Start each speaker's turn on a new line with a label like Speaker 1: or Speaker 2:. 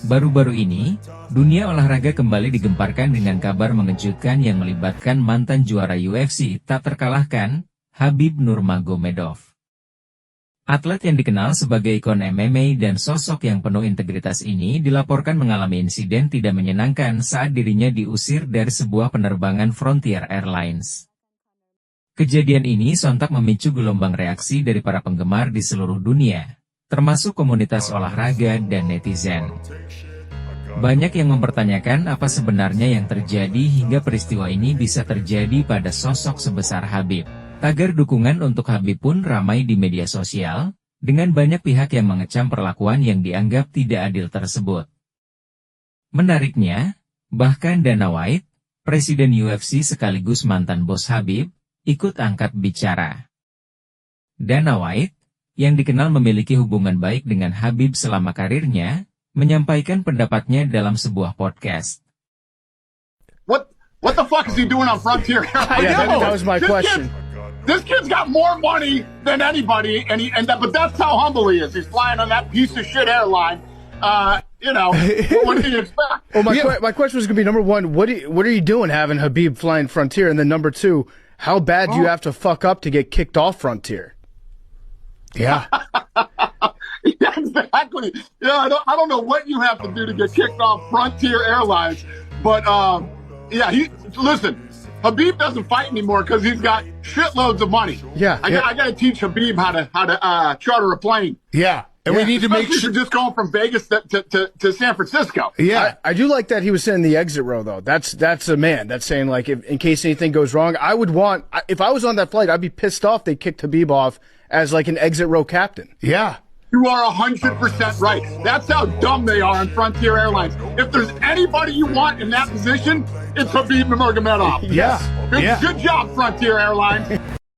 Speaker 1: Baru-baru ini, dunia olahraga kembali digemparkan dengan kabar mengejutkan yang melibatkan mantan juara UFC tak terkalahkan, Khabib Nurmagomedov. Atlet yang dikenal sebagai ikon MMA dan sosok yang penuh integritas ini dilaporkan mengalami insiden tidak menyenangkan saat dirinya diusir dari sebuah penerbangan Frontier Airlines. Kejadian ini sontak memicu gelombang reaksi dari para penggemar di seluruh dunia, termasuk komunitas olahraga dan netizen. Banyak yang mempertanyakan apa sebenarnya yang terjadi hingga peristiwa ini bisa terjadi pada sosok sebesar Khabib. Tagar dukungan untuk Khabib pun ramai di media sosial, dengan banyak pihak yang mengecam perlakuan yang dianggap tidak adil tersebut. Menariknya, bahkan Dana White, Presiden UFC sekaligus mantan bos Khabib, ikut angkat bicara. Dana White, yang dikenal memiliki hubungan baik dengan Khabib selama karirnya, menyampaikan pendapatnya dalam sebuah podcast.
Speaker 2: What the fuck is he doing on Frontier Airlines?
Speaker 3: Yeah, that was my question.
Speaker 2: This kid's got more money than anybody, but that's how humble he is. He's flying on that piece of shit airline. What do you expect?
Speaker 3: Well, my question was going to be, number one, what are you doing having Khabib flying Frontier? And then number two, how bad do you have to fuck up to get kicked off Frontier? Yeah.
Speaker 2: Yeah, exactly. Yeah, I don't know what you have to do to get kicked off Frontier Airlines, but listen, Khabib doesn't fight anymore because he's got shitloads of money.
Speaker 3: Yeah,
Speaker 2: I got to teach Khabib how to charter a plane.
Speaker 4: Yeah, and we need to make sure
Speaker 2: just going from Vegas to San Francisco.
Speaker 4: Yeah,
Speaker 3: I do like that he was sitting in the exit row though. That's a man. That's saying like if in case anything goes wrong, if I was on that flight, I'd be pissed off they kicked Khabib off as like an exit row captain.
Speaker 4: Yeah.
Speaker 2: You are 100% right. That's how dumb they are on Frontier Airlines. If there's anybody you want in that position, it's Khabib Nurmagomedov.
Speaker 4: Yeah.
Speaker 2: Good job, Frontier Airlines.